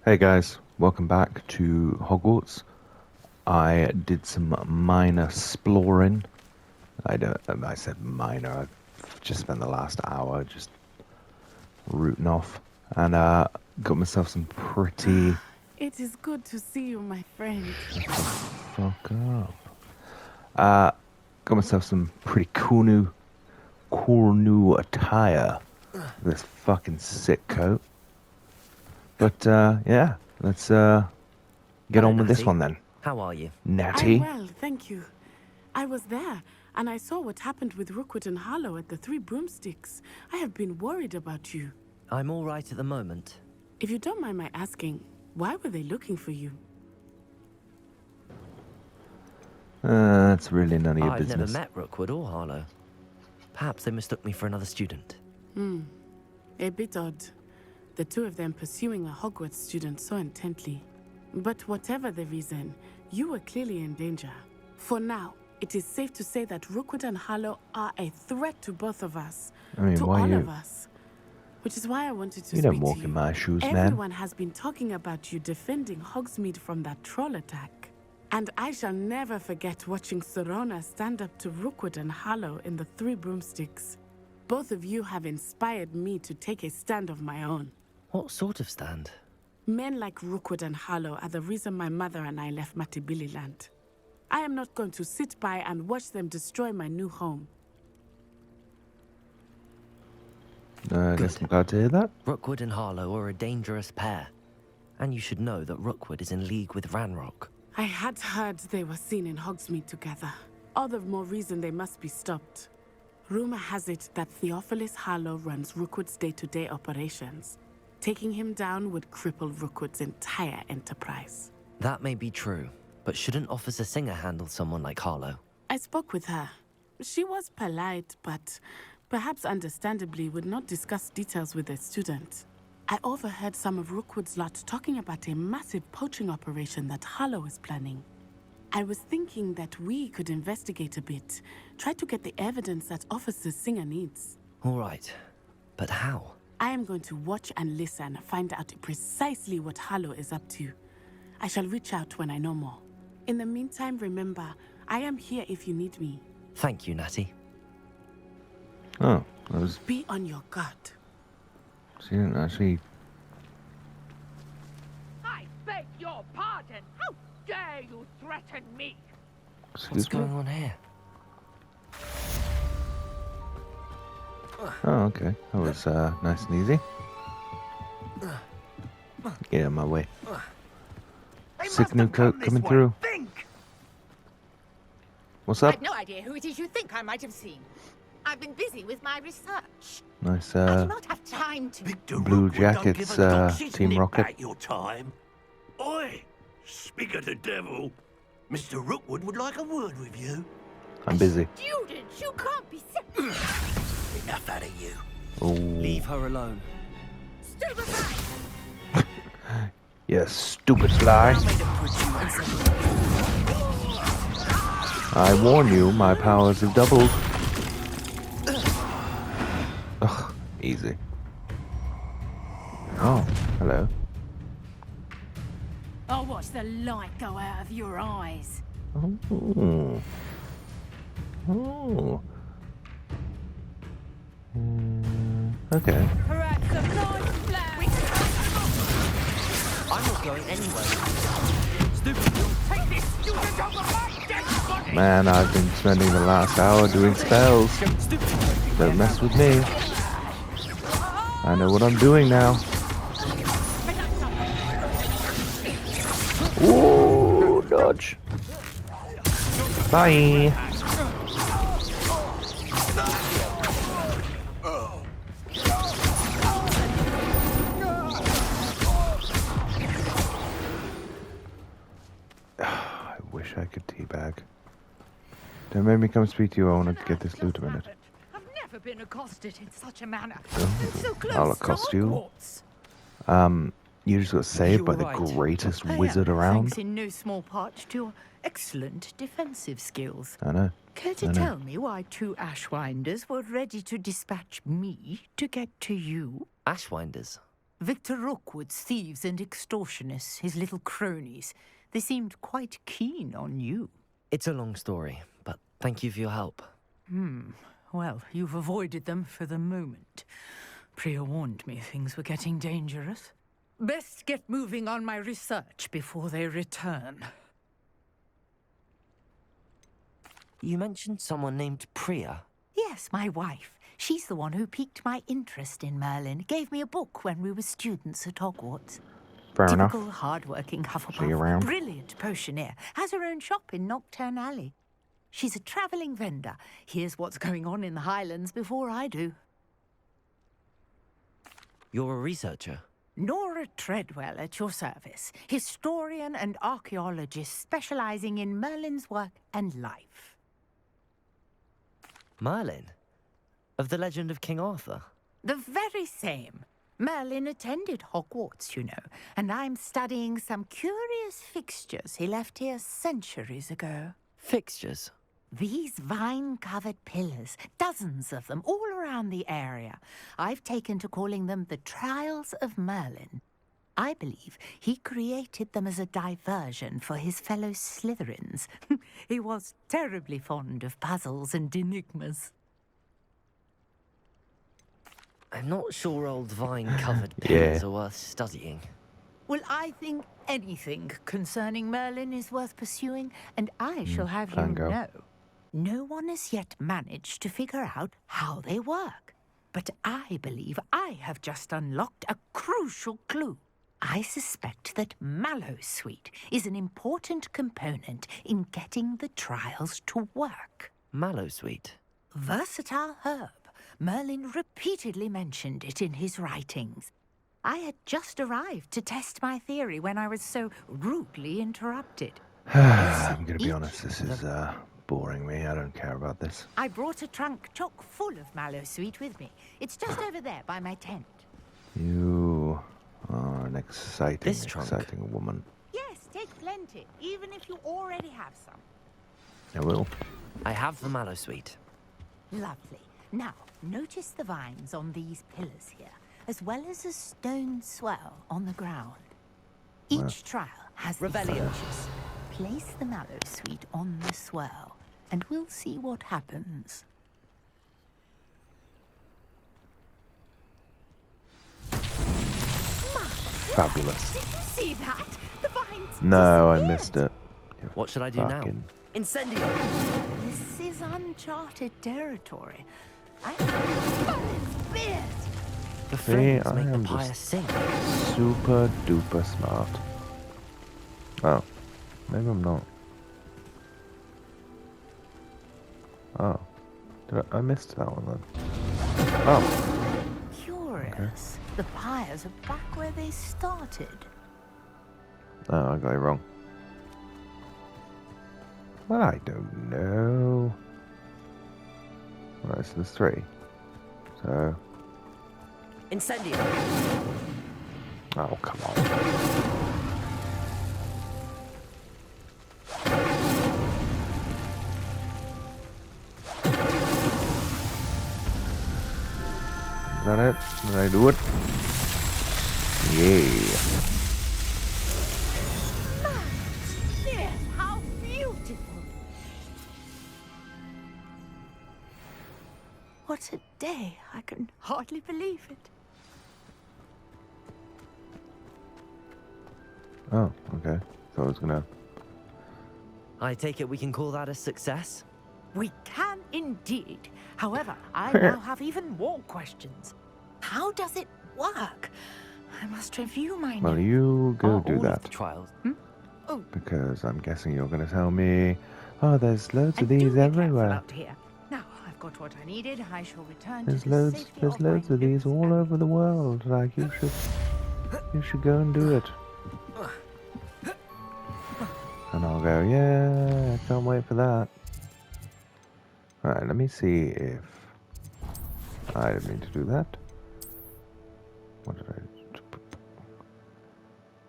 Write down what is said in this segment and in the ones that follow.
Hey guys, welcome back to Hogwarts. I did some minor exploring. I said minor. I've just spent the last hour just rooting off, and got myself some pretty. It is good to see you, my friend. Fuck up. Got myself some pretty cool new attire. This fucking sick coat. But yeah, let's get on with this one then. How are you? Natty. I'm well, thank you. I was there, and I saw what happened with Rookwood and Harlow at the Three Broomsticks. I have been worried about you. I'm all right at the moment. If you don't mind my asking, why were they looking for you? That's really none of your I've business. never met Rookwood or Harlow. Perhaps they mistook me for another student. A bit odd. The two of them pursuing a Hogwarts student so intently. But whatever the reason, you were clearly in danger. For now, it is safe to say that Rookwood and Harlow are a threat to both of us. I mean, to why all you? of us. Which is why I wanted to You speak don't walk to you. in my shoes, man. Everyone has been talking about you defending Hogsmeade from that troll attack. And I shall never forget watching Serona stand up to Rookwood and Harlow in the Three Broomsticks. Both of you have inspired me to take a stand of my own. What sort of stand? Men like Rookwood and Harlow are the reason my mother and I left Matibililand. I am not going to sit by and watch them destroy my new home. I guess I'm glad to hear that. Rookwood and Harlow are a dangerous pair. And you should know that Rookwood is in league with Ranrock. I had heard they were seen in Hogsmeade together. All the more reason they must be stopped. Rumor has it that Theophilus Harlow runs Rookwood's day-to-day operations. Taking him down would cripple Rookwood's entire enterprise. That may be true, but shouldn't Officer Singer handle someone like Harlow? I spoke with her. She was polite, but perhaps understandably would not discuss details with a student. I overheard some of Rookwood's lot talking about a massive poaching operation that Harlow is planning. I was thinking that we could investigate a bit, try to get the evidence that Officer Singer needs. All right, but how? I am going to watch and listen, find out precisely what Harlow is up to. I shall reach out when I know more. In the meantime, remember, I am here if you need me. Thank you, Natty. Oh, that was. Be on your guard. She didn't actually. I beg your pardon. How dare you threaten me? What's Excuse me? going on here? Oh, okay. That was nice and easy. Get out of my way. They Sick must new have come coat this coming way. through. Think! What's up? I've no idea who it is you think I might have seen. I've been busy with my research. Nice I do not have time to... Victor Blue Rookwood don't jackets, give a dog's Team nip Rocket. back your time. Oi, speak of the devil. Mr. Rookwood would like a word with you. I'm busy. Students, you can't be... Enough out of you. Oh, Leave her alone. Stay behind! yeah, stupid fly. I warn you, my powers have doubled. Ugh, easy. Oh, hello. I'll watch the light go out of your eyes. Oh. Oh. Okay. Perhaps a nice flash. I'm not going anywhere. Take this student over my dead body! Man, I've been spending the last hour doing spells. Don't mess with me. I know what I'm doing now. Ooh, dodge. Bye. I wish I could teabag. Don't make me come speak to you. I want to get this loot a minute. I've never been accosted in such a manner. Oh, So close I'll to accost you. Hogwarts. You just got saved You by were the right. greatest wizard around. Thanks in no small part to your excellent defensive skills. I know. Care to tell me why two Ashwinders were ready to dispatch me to get to you? Ashwinders. Victor Rookwood's thieves and extortionists, his little cronies. They seemed quite keen on you. It's a long story, but thank you for your help. Well, you've avoided them for the moment. Priya warned me things were getting dangerous. Best get moving on my research before they return. You mentioned someone named Priya. Yes, my wife. She's the one who piqued my interest in Merlin. Gave me a book when we were students at Hogwarts. Fair enough. Typical hard-working See you around. Hufflepuff. Brilliant potioneer. Has her own shop in Nocturne Alley. She's a travelling vendor. Hears what's going on in the Highlands before I do. You're a researcher. Nora Treadwell at your service. Historian and archaeologist specialising in Merlin's work and life. Merlin? Of the legend of King Arthur? The very same. Merlin attended Hogwarts, you know, and I'm studying some curious fixtures he left here centuries ago. Fixtures? These vine-covered pillars, dozens of them, all around the area. I've taken to calling them the Trials of Merlin. I believe he created them as a diversion for his fellow Slytherins. He was terribly fond of puzzles and enigmas. I'm not sure old vine-covered pillars are worth studying. Well, I think anything concerning Merlin is worth pursuing, and I shall have you Fango. know. No one has yet managed to figure out how they work. But I believe I have just unlocked a crucial clue. I suspect that Mallowsweet is an important component in getting the trials to work. Mallowsweet? Versatile herb. Merlin repeatedly mentioned it in his writings. I had just arrived to test my theory when I was so rudely interrupted. I'm gonna be honest, this is boring me. I don't care about this. I brought a trunk chock full of Mallowsweet with me. It's just over there by my tent. You are an exciting, This trunk? exciting woman. Yes, take plenty, even if you already have some. I will. I have the Mallowsweet. Lovely. Now, notice the vines on these pillars here, as well as a stone swell on the ground. Each trial has these Revelio. features. Place the Mallowsweet on the swell, and we'll see what happens. Fabulous. Did you see that? The vines No, I disappeared. missed it. You What should I do now? fucking- Incendio! This is uncharted territory. Merlin's beard! The See, flames I make the am pyre just- sing. Super duper smart. Oh, maybe I'm not. Oh, I missed that one then. Oh, Curious. The pyres are back where they started. oh, I got it wrong. Well, I don't know. Right, so there's 3. So, Incendio! oh, come on. Is that it? Did I do it? Yeah. Beard, how beautiful! What a day. I can hardly believe it. Oh, okay. So I was gonna. I take it we can call that a success? We can indeed. However, I now have even more questions. How does it work? I must review my Well, notes. you go Are do all of that. the trials? Because I'm guessing you're gonna tell me, oh, there's loads of And do these be careful everywhere. out here. Now, I've got what I needed. I shall return There's to the loads, safety there's of my loads of these nooks all and over the world. Like you should go and do it. And I'll go, yeah, I can't wait for that. Alright, let me see if I didn't mean to do that. What did I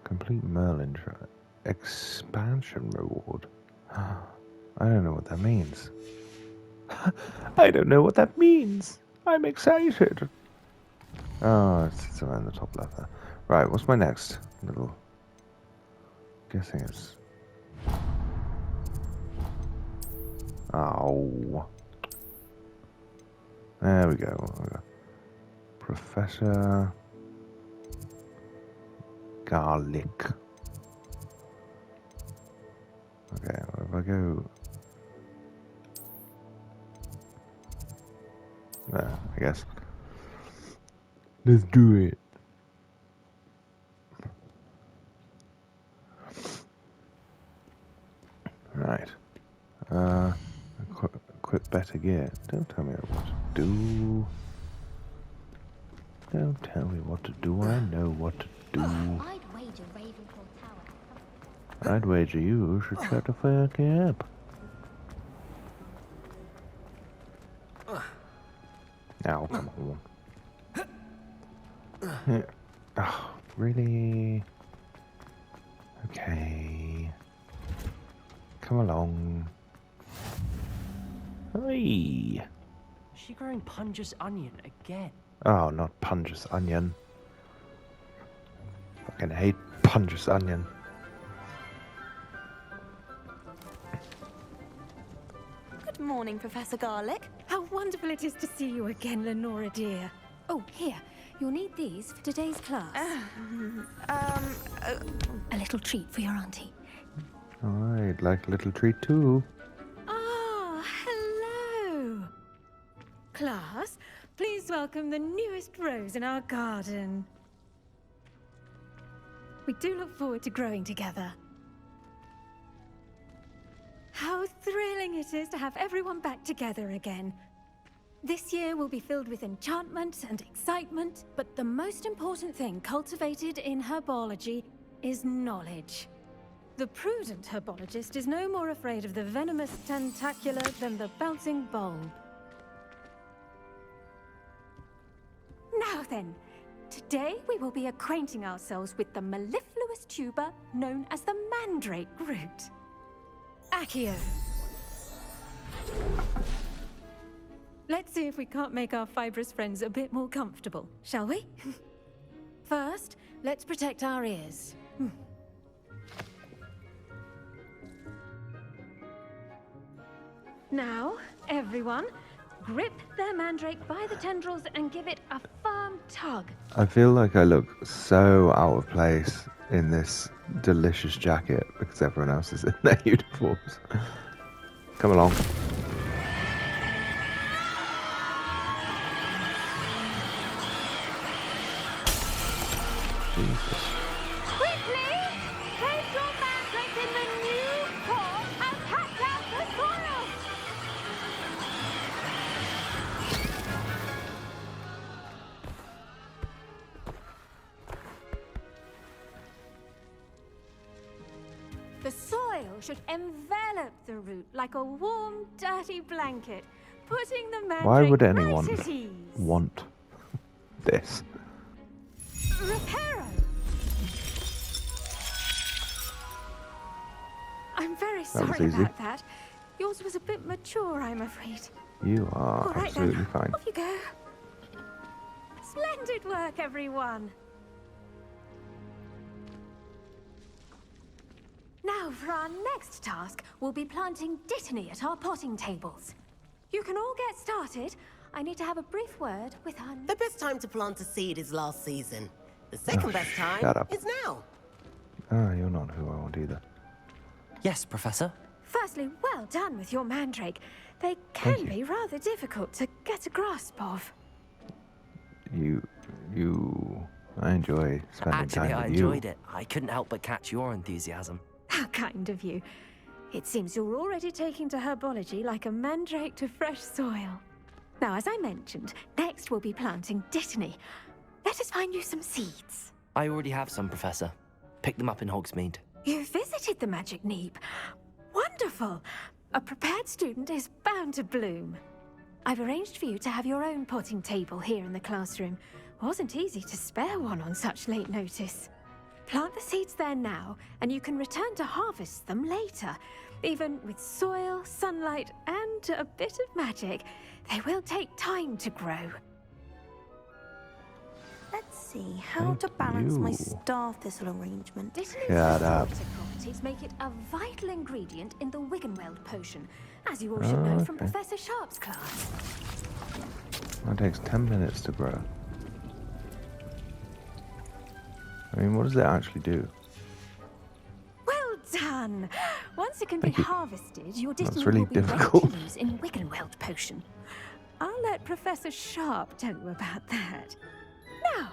complete Merlin trial. Expansion reward. I don't know what that means. I don't know what that means. I'm excited. Oh, it's around the top left there. Right, what's my next little... Guessing it's... Oh. There we go. Professor... Garlick. Okay, well, if I go... There, I guess. Let's do it. Right. Equip better gear. Don't tell me what to do. Don't tell me what to do. I know what to do. I'd wager Ravenclaw Tower. I'd wager you should shut the fuck up. Now, come on. Oh, really? Okay. Come along. Hey. Is she growing Pungus onion again? Oh, not Pungus onion. Fucking hate Pungus onion. Good morning, Professor Garlick. How wonderful it is to see you again, Lenora dear. Oh, here. You'll need these for today's class. A little treat for your auntie. I'd like a little treat too. Ah, hello. Class, please welcome the newest rose in our garden. We do look forward to growing together. How thrilling it is to have everyone back together again. This year will be filled with enchantment and excitement, but the most important thing cultivated in herbology is knowledge. The prudent herbologist is no more afraid of the venomous tentacular than the bouncing bulb. Now then, today we will be acquainting ourselves with the mellifluous tuber known as the mandrake root. Accio. Let's see if we can't make our fibrous friends a bit more comfortable, shall we? First, let's protect our ears. Now, everyone, grip their mandrake by the tendrils and give it a firm tug. I feel like I look so out of place in this delicious jacket because everyone else is in their uniforms. Come along. Jesus. Quickly! Place your mandrake in the new pot and pack out the soil! The soil should envelop the root like a warm, dirty blanket, putting the mandrake Why would anyone right at ease. want this? Reparo! I'm very sorry easy. about that. Yours was a bit mature, I'm afraid. You are All right, absolutely then. fine. Off you go. Splendid work, everyone. Now, for our next task, we'll be planting dittany at our potting tables. You can all get started. I need to have a brief word with our... The best time to plant a seed is last season. The second best time shut up. is now. Ah, you're not who I want either. Yes, Professor. Firstly, well done with your mandrake. They Thank can you. be rather difficult to get a grasp of. I enjoy spending Actually, time I with you. enjoyed it. I couldn't help but catch your enthusiasm. How kind of you. It seems you're already taking to herbology like a mandrake to fresh soil. Now, as I mentioned, next we'll be planting dittany. Let us find you some seeds. I already have some, Professor. Pick them up in Hogsmeade. You visited the Magic Neep. Wonderful. A prepared student is bound to bloom. I've arranged for you to have your own potting table here in the classroom. Wasn't easy to spare one on such late notice. Plant the seeds there now, and you can return to harvest them later. Even with soil, sunlight, and a bit of magic, they will take time to grow. Let's see how to balance my star thistle arrangement. Shut up. Properties make it a vital ingredient in the Wiggenweld potion, as you all should know from okay. Professor Sharp's class. That takes 10 minutes to grow. I mean, what does it actually do? Well done! Once it can be harvested, your That's destiny really will be difficult. ready to use in Wiggenweld potion. I'll let Professor Sharp tell you about that. Now,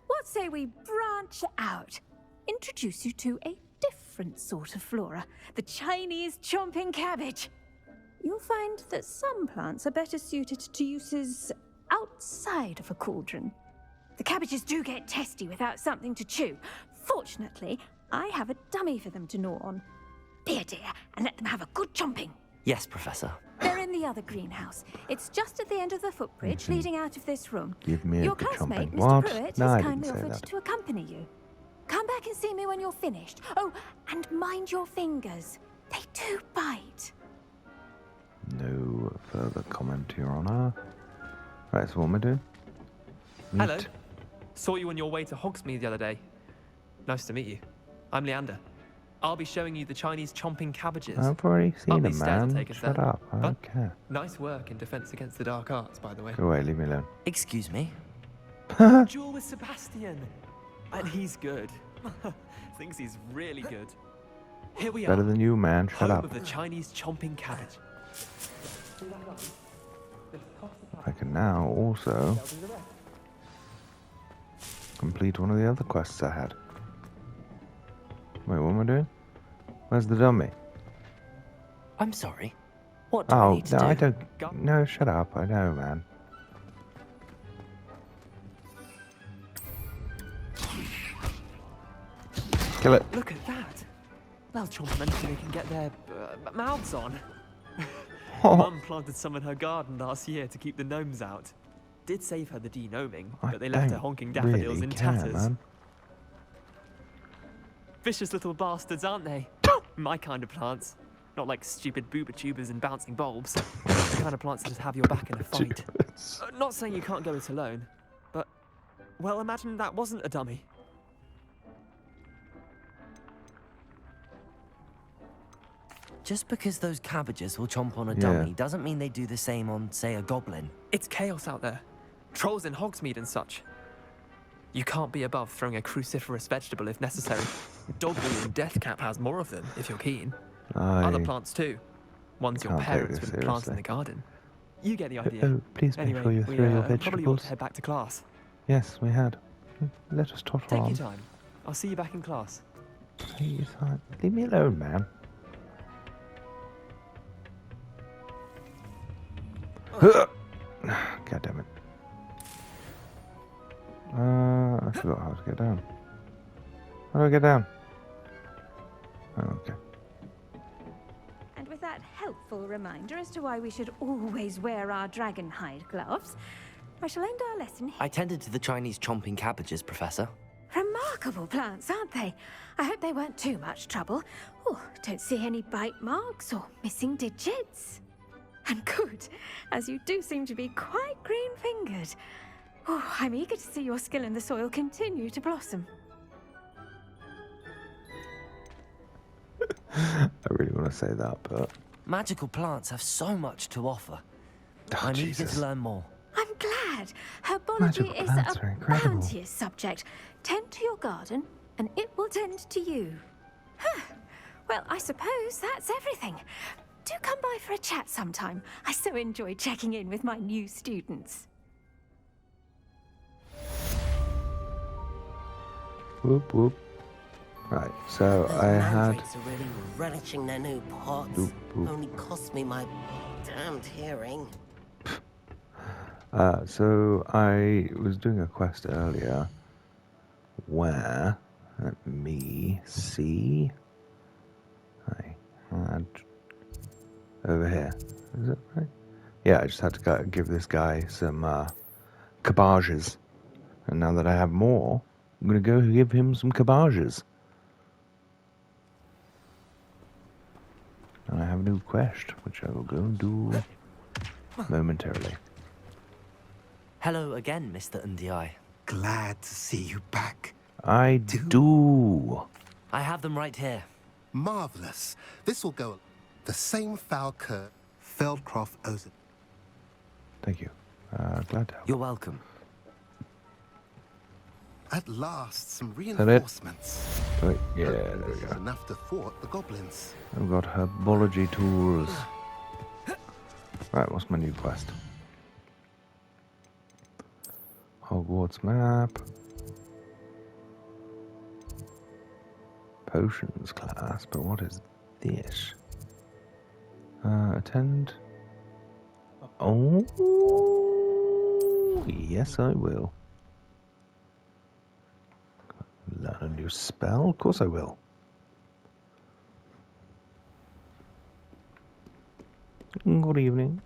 what say we branch out? Introduce you to a different sort of flora, the Chinese chomping cabbage. You'll find that some plants are better suited to uses outside of a cauldron. The cabbages do get testy without something to chew. Fortunately, I have a dummy for them to gnaw on. Be a dear and let them have a good chomping. Yes, Professor. They're in the other greenhouse. It's just at the end of the footbridge leading out of this room. Give me Your a good classmate, chomping. Mr. What? Pruitt, No, has I didn't kindly say offered that. to accompany you. Come back and see me when you're finished. Oh, and mind your fingers. They do bite. No further comment, Your Honor. Right, so what am I doing? Hello. Meat. Saw you on your way to Hogsmeade the other day. Nice to meet you. I'm Leander. I'll be showing you the Chinese chomping cabbages. I've already seen Ugly them, stairs will man. take us Shut there. up. I don't care. Nice work in Defense Against the Dark Arts, by the way. Go away, leave me alone. Excuse me? Duel with Sebastian. And he's good. Thinks he's really good. Here we Better are. than you, man. Shut Home up. of the Chinese chomping cabbage. I can now also complete one of the other quests I had. Wait, what am I doing? Where's the dummy? I'm sorry. What do I Oh, need to no, do? I don't. No, shut up. I know, man. Kill it. Look at that. They'll chomp them anything they can get their mouths on. Mum planted some in her garden last year to keep the gnomes out. Did save her the de-gnoming, but they left her honking daffodils really in care, tatters. man. Vicious little bastards, aren't they? My kind of plants. Not like stupid booba tubers and bouncing bulbs. The kind of plants that just have your back in a fight. Not saying you can't go it alone, but, well, imagine that wasn't a dummy. Just because those cabbages will chomp on a dummy doesn't mean they do the same on, say, a goblin. It's chaos out there. Trolls in Hogsmeade and such. You can't be above throwing a cruciferous vegetable if necessary. Dogwood and Deathcap has more of them, if you're keen. Other plants too. Ones your can't take parents this would plant in seriously. the garden. You get the idea. Oh, please make Anyway, sure you we throw your probably ought vegetables. to head back to class. Yes, we had. Let us totter Take on. your time. I'll see you back in class. Take your time. Leave me alone, man. God damn it. I forgot how to get down. How do I get down? Oh, okay. And with that helpful reminder as to why we should always wear our dragon hide gloves, I shall end our lesson here. I tended to the Chinese chomping cabbages, Professor. Remarkable plants, aren't they? I hope they weren't too much trouble. Oh, don't see any bite marks or missing digits. And good, as you do seem to be quite green-fingered. Oh, I'm eager to see your skill in the soil continue to blossom. I really want to say that, but... Magical plants have so much to offer. Oh, I'm eager Jesus. to learn more. I'm glad. Herbology Magical is plants are a incredible. bounteous subject. Tend to your garden, and it will tend to you. Huh. Well, I suppose that's everything. Do come by for a chat sometime. I so enjoy checking in with my new students. Whoop, whoop. Right, so I had... Mandrakes are really relishing their new pots. Whoop, whoop. Only cost me my damned hearing. So I was doing a quest earlier where, let me see, I had over here, is it right? Yeah, I just had to give this guy some cabbages, and now that I have more, I'm going to go give him some cabbages. And I have a new quest, which I will go and do momentarily. Hello again, Mr. Ndiaye. glad to see you back. I do. I have them right here. Marvelous. This will go. The same foul cur Feldcroft owes it. Thank you. Glad to help. You're welcome. At last, some that it? reinforcements. Wait, yeah, there we This is go. enough to thwart the goblins. I've got herbology tools. Right, what's my new quest? Hogwarts map. Potions class, but what is this? Attend. Oh, yes, I will. Learn a new spell? Of course I will. Good evening.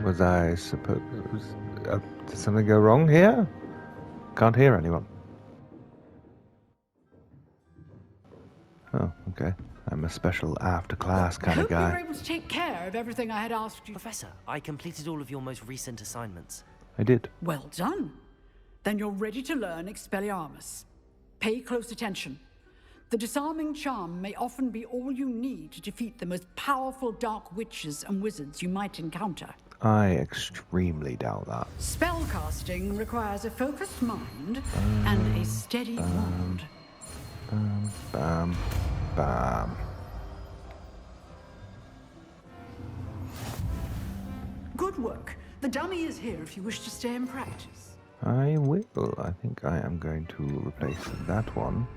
Was I supposed... did something go wrong here? Can't hear anyone. Oh, okay. I'm a special after-class kind of I hope you were guy. able to take care of everything I had asked you. Professor, I completed all of your most recent assignments. I did. Well done. Then you're ready to learn Expelliarmus. Pay close attention. The disarming charm may often be all you need to defeat the most powerful dark witches and wizards you might encounter. I extremely doubt that. Spellcasting requires a focused mind and a steady wand. Bam, bam, bam. Good work. The dummy is here if you wish to stay and practice. I will. I think I am going to replace that one.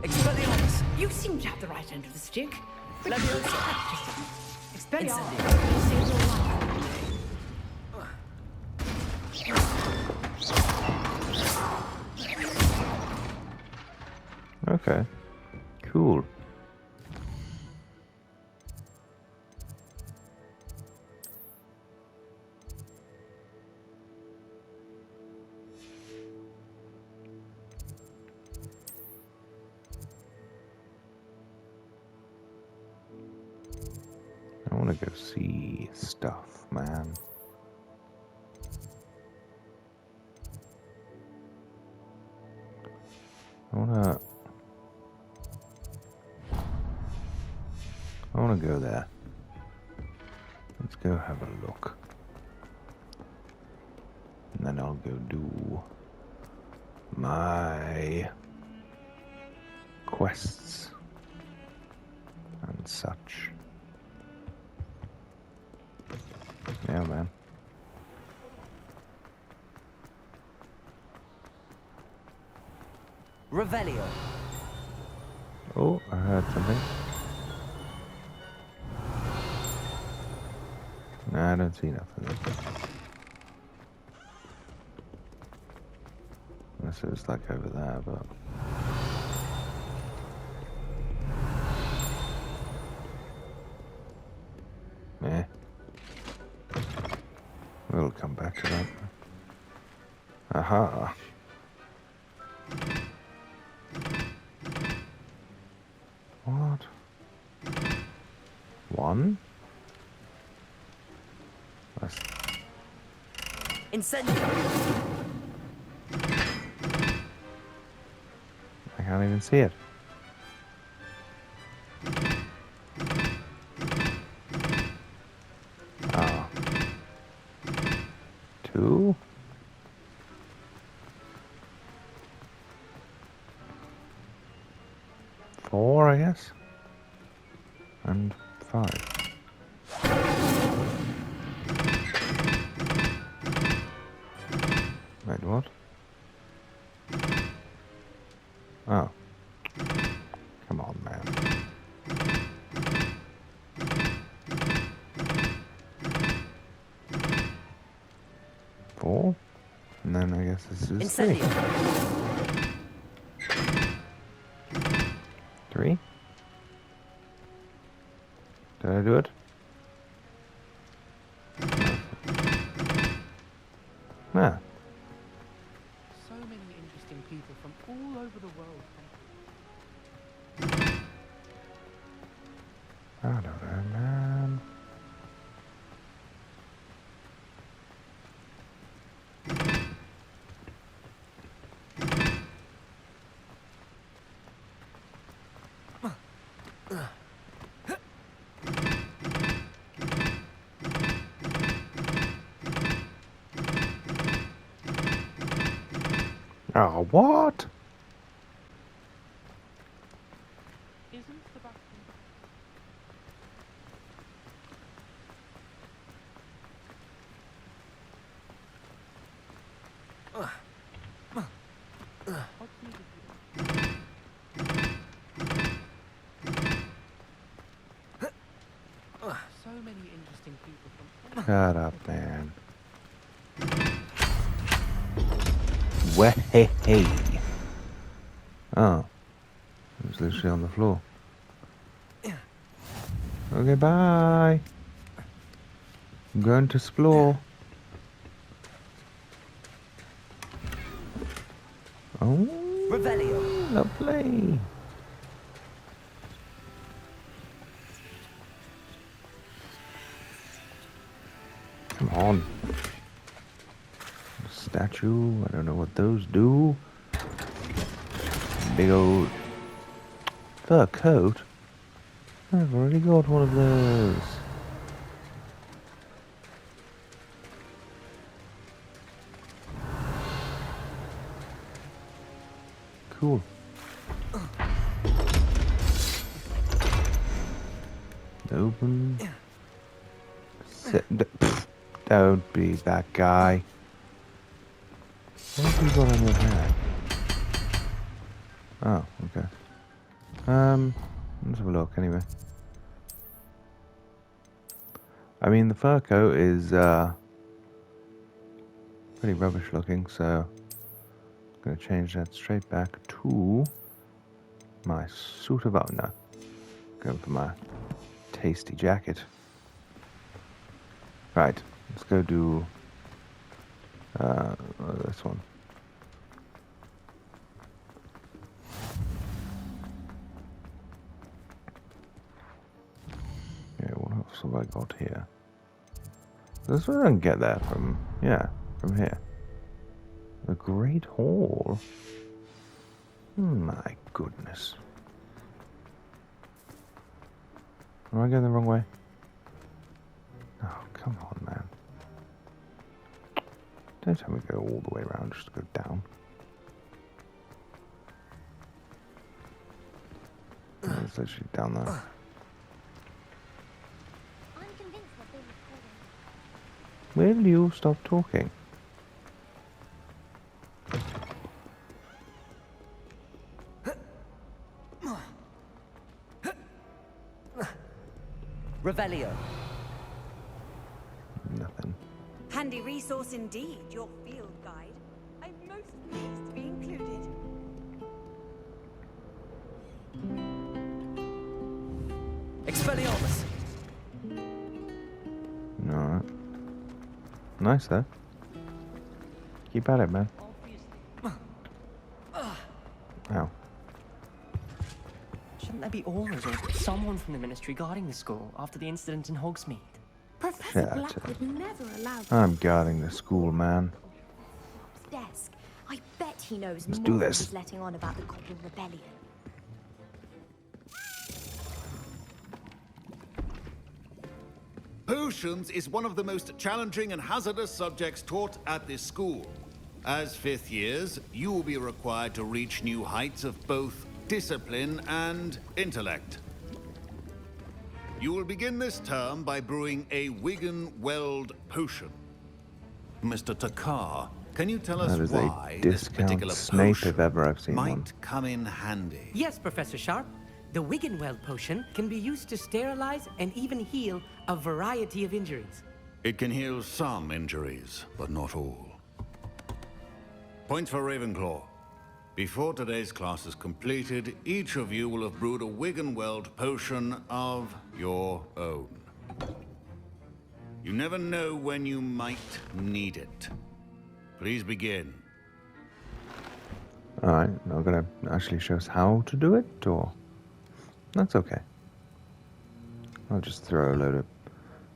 Expelliarmus! You seem to have the right end of the stick. But you're practicing. Expelliarmus saves your life. Okay. Cool. I want to go see stuff, man. I wanna go there. Let's go have a look. And then I'll go do my quests and such. Yeah, man. Revelio. Oh, I heard something. Nah, I don't see nothing. Unless it was like over there, but... Yeah. We'll come back to that. Aha. What? One? That's... Incendio. I can't even see it. Ah. 2. 4, I guess. And 5. Wait, what? Oh. Come on, man. Four? And then I guess this is 3. Did I do it? Yeah. So many interesting people from all over the world. I don't know, man. Oh, what? Isn't Sebastian? So many interesting people from. Shut up, man. Way. Oh. It was literally on the floor. Okay, bye. I'm going to explore. Oh. Revelio. Lovely. Come on. Statue. I don't know what those do. Big old fur coat. I've already got one of those. Cool. Open. Sit. Don't be that guy. What have you got on your head? Oh, okay. Let's have a look anyway. I mean, the fur coat is pretty rubbish looking, so I'm gonna change that straight back to my suit of armor. Going for my tasty jacket. Right, let's go do this one. Yeah, what else have I got here? This one I can get there from, yeah, from here. The Great Hall. My goodness. Am I going the wrong way? Oh, come on, man. Don't tell me to go all the way around just to go down. Oh, it's literally down there. I'm convinced that they recorded. Will you stop talking? Revelio. Nothing. Handy resource indeed, your field guide. I'm most pleased to be included. Expelliarmus. Alright. Nice though. Keep at it, man. Ow. Shouldn't there be auras or someone from the ministry guarding the school after the incident in Hogsmeade? Professor Shut Black up. would never allow I'm guarding the school, man. Desk. I bet he knows Let's more do than this. he's letting on about the Goblin Rebellion. Potions is one of the most challenging and hazardous subjects taught at this school. As fifth years, you will be required to reach new heights of both discipline and intellect. You will begin this term by brewing a Wigan-Weld potion. Mr. Takar, can you tell us That is why a this discount particular Snape potion if ever I've seen might one. come in handy? Yes, Professor Sharp. The Wiggenweld potion can be used to sterilize and even heal a variety of injuries. It can heal some injuries, but not all. Points for Ravenclaw. Before today's class is completed, each of you will have brewed a Wiggenweld potion of your own. You never know when you might need it. Please begin. Alright, not gonna actually show us how to do it, or... That's okay. I'll just throw a load of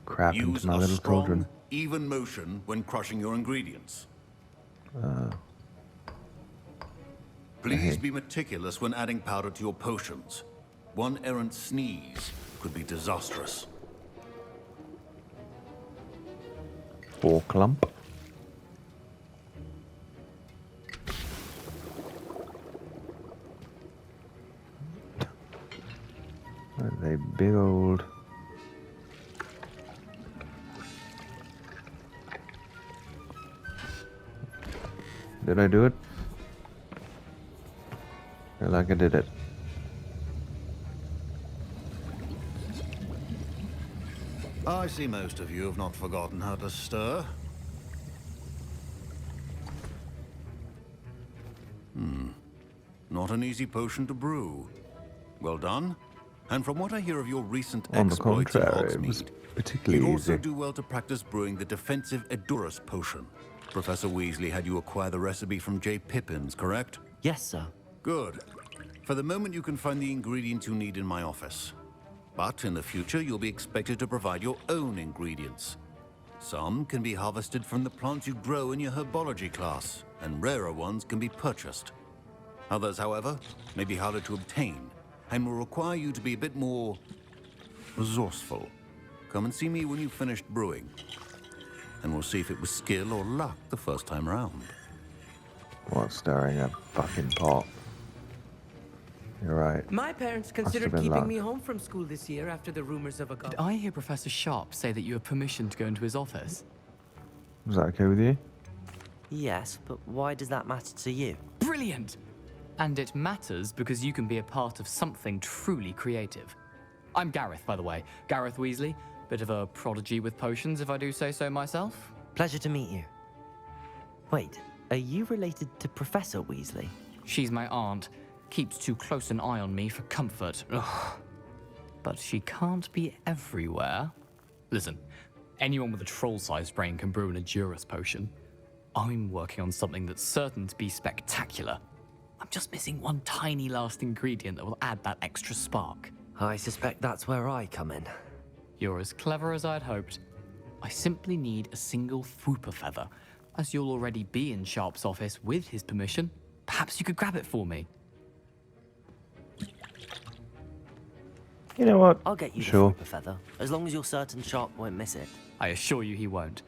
crap Use into my a little strong, cauldron. even motion when crushing your ingredients. Please be meticulous when adding powder to your potions. One errant sneeze could be disastrous. 4 clump. They big old... Did I do it? I feel like I did it. I see most of you have not forgotten how to stir. Not an easy potion to brew. Well done. And from what I hear of your recent On the exploits in contrary, it was Hogsmeade, particularly you'd also easy. do well to practice brewing the defensive Edurus potion. Professor Weasley had you acquire the recipe from J. Pippin's, correct? Yes, sir. Good. For the moment, you can find the ingredients you need in my office. But in the future, you'll be expected to provide your own ingredients. Some can be harvested from the plants you grow in your herbology class, and rarer ones can be purchased. Others, however, may be harder to obtain, and will require you to be a bit more resourceful. Come and see me when you've finished brewing, and we'll see if it was skill or luck the first time around. What, stirring a fucking pot? You're right. My parents Must have considered been keeping luck. me home from school this year after the rumors of a Did I hear Professor Sharp say that you have permission to go into his office? Was that okay with you? Yes, but why does that matter to you? Brilliant! And it matters because you can be a part of something truly creative. I'm Gareth, by the way. Gareth Weasley. Bit of a prodigy with potions, if I do say so myself. Pleasure to meet you. Wait, are you related to Professor Weasley? She's my aunt. Keeps too close an eye on me for comfort. Ugh. But she can't be everywhere. Listen, anyone with a troll-sized brain can brew an Edurus potion. I'm working on something that's certain to be spectacular. I'm just missing one tiny last ingredient that will add that extra spark. I suspect that's where I come in. You're as clever as I'd hoped. I simply need a single Fwooper feather. As you'll already be in Sharp's office with his permission, perhaps you could grab it for me. You know what? I'll get you Sure. the Fwooper feather, as long as you're certain Sharp won't miss it. I assure you he won't.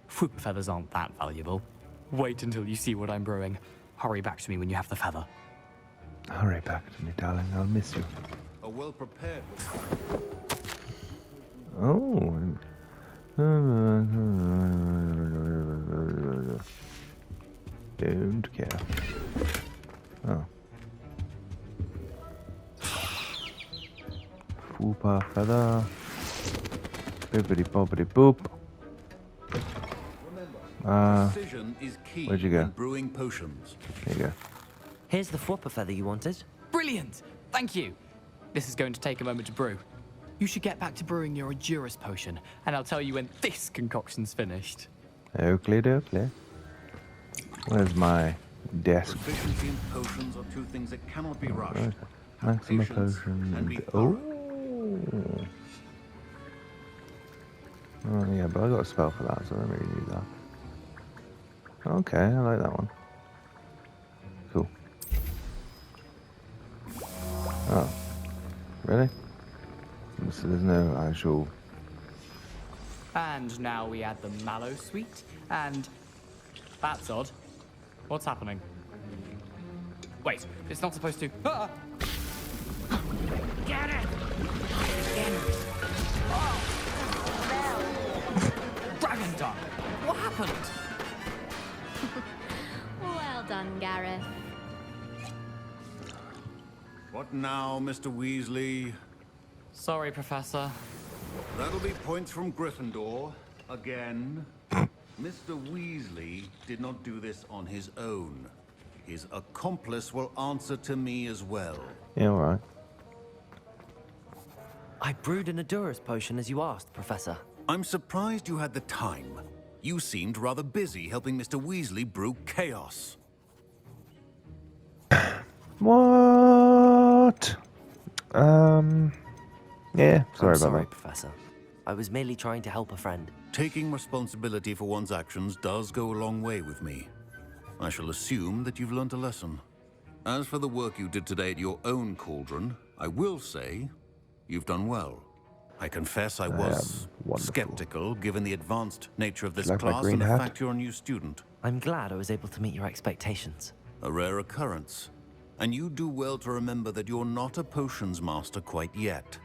Fwooper feathers aren't that valuable. Wait until you see what I'm brewing. Hurry back to me when you have the feather. Hurry back to me, darling. I'll miss you. A well-prepared... Oh. Don't care. Oh. Fwooper feather. Bibbidi bobbidi boop. Precision is key Where'd you go? when brewing potions. There you go. Here's the Fwooper feather you wanted. Brilliant! Thank you! This is going to take a moment to brew. You should get back to brewing your Edurus potion, and I'll tell you when this concoction's finished. Oakley dokley. Where's my desk? Proficiency and potions are two things that cannot be rushed. Right. Maximum potion. and be Oh. Oh yeah, but I got a spell for that, so I don't really need that. Okay, I like that one. Cool. Oh. Really? So there's no actual... And now we add the mallow sweet, and... That's odd. What's happening? Wait, it's not supposed to... Ah! Get it! Dragon Dog! What happened? Well done, Gareth. What now, Mr. Weasley? Sorry, Professor. That'll be points from Gryffindor. Again. Mr. Weasley did not do this on his own. his accomplice will answer to me as well. Yeah, all right. I brewed an Adurus potion as you asked, Professor. I'm surprised you had the time. You seemed rather busy helping Mr. Weasley brew chaos. What? Yeah, sorry about that. Professor. I was merely trying to help a friend. Taking responsibility for one's actions does go a long way with me. I shall assume that you've learnt a lesson. As for the work you did today at your own cauldron, I will say you've done well. I confess I was skeptical, given the advanced nature of this class and the fact you're a new student. I'm glad I was able to meet your expectations. A rare occurrence. And you do well to remember that you're not a potions master quite yet.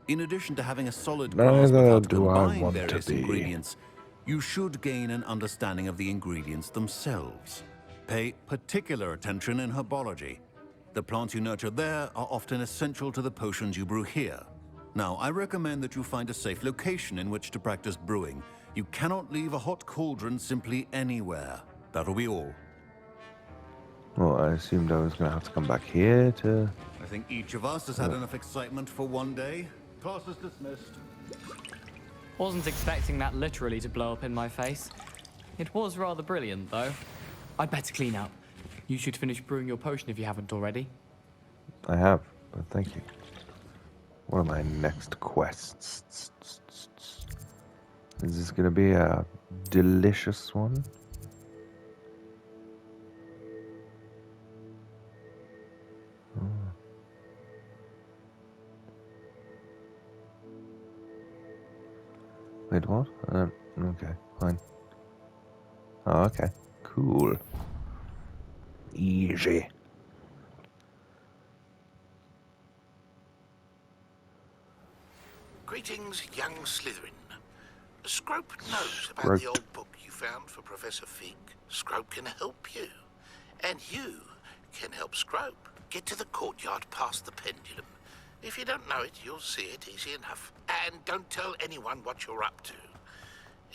In addition to having a solid grasp of how to combine various ingredients, you should gain an understanding of the ingredients themselves. Pay particular attention in herbology. The plants you nurture there are often essential to the potions you brew here. Now, I recommend that you find a safe location in which to practice brewing. You cannot leave a hot cauldron simply anywhere. That'll be all. Well, I assumed I was going to have to come back here to... I think each of us has had enough excitement for one day. Class is dismissed. Wasn't expecting that literally to blow up in my face. It was rather brilliant, though. I'd better clean up. You should finish brewing your potion if you haven't already. I have, but thank you. What are my next quests? Is this going to be a delicious one? Oh. Wait, what? Okay, fine. Oh, okay. Cool. Easy. Greetings, young Slytherin. Scrope knows about the old book you found for Professor Fig. Scrope can help you. And you can help Scrope. Get to the courtyard past the pendulum. If you don't know it, you'll see it easy enough. And don't tell anyone what you're up to.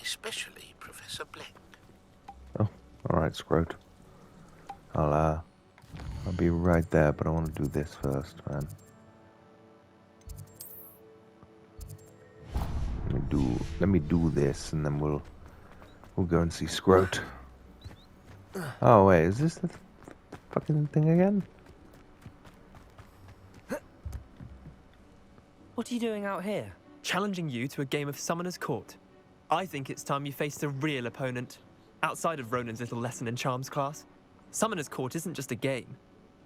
Especially Professor Black. Oh, alright, Scrote. I'll be right there, but I want to do this first, man. Let me do this, and then we'll go and see Scrote. Oh wait, is this the fucking thing again? What are you doing out here? Challenging you to a game of Summoner's Court. I think it's time you faced a real opponent. Outside of Ronan's little lesson in Charms class. Summoner's Court isn't just a game.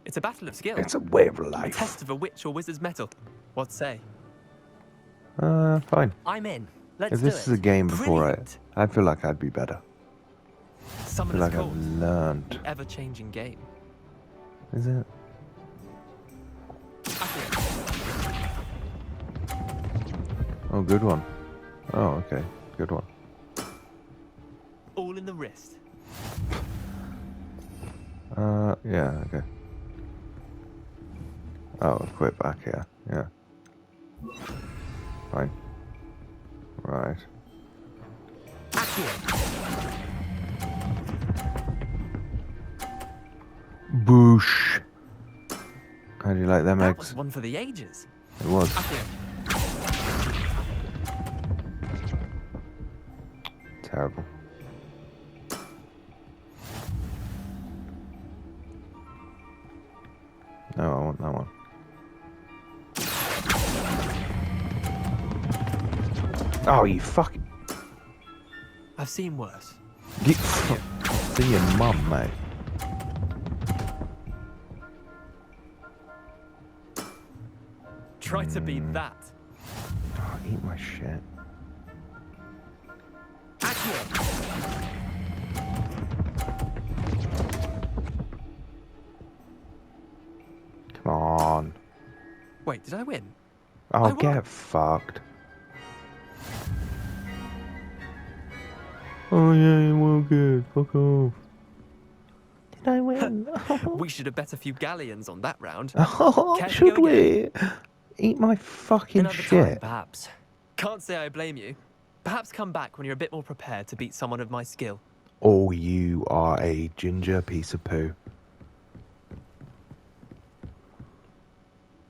It's a battle of skill. It's a way of life. A test of a witch or wizard's mettle. What say? Fine. I'm in. Let's if this is a game before I feel like I'd be better. Summoner's I feel like Court. I've learned. The ever-changing game. Is it? Oh, good one. Oh, okay. Good one. All in the wrist. Yeah, okay. Oh, equip back here. Yeah. Fine. Right. Boosh. How do you like them That eggs? was one for the ages. It was. Terrible. No, I want that one. Oh, you fucking... I've seen worse. Get... See your mum, mate. Try to beat that. Oh, eat my shit. Come on. Wait, did I win? Oh, get fucked. Oh yeah, you were good. Fuck off. Did I win? We should have bet a few galleons on that round. Oh, Care to should go we? again? Eat my fucking Another shit. time, perhaps. Can't say I blame you. Perhaps come back when you're a bit more prepared to beat someone of my skill. Oh, you are a ginger piece of poo.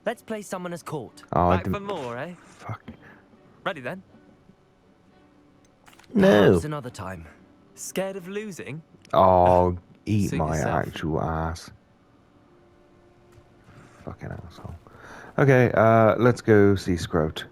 Let's play Summoner's Court. Oh, I Back for didn't... more, eh? Fuck. Ready then? No. Perhaps another time. Scared of losing? Oh, eat Suit my yourself. actual ass. Fucking asshole. Okay, let's go see Scrotum.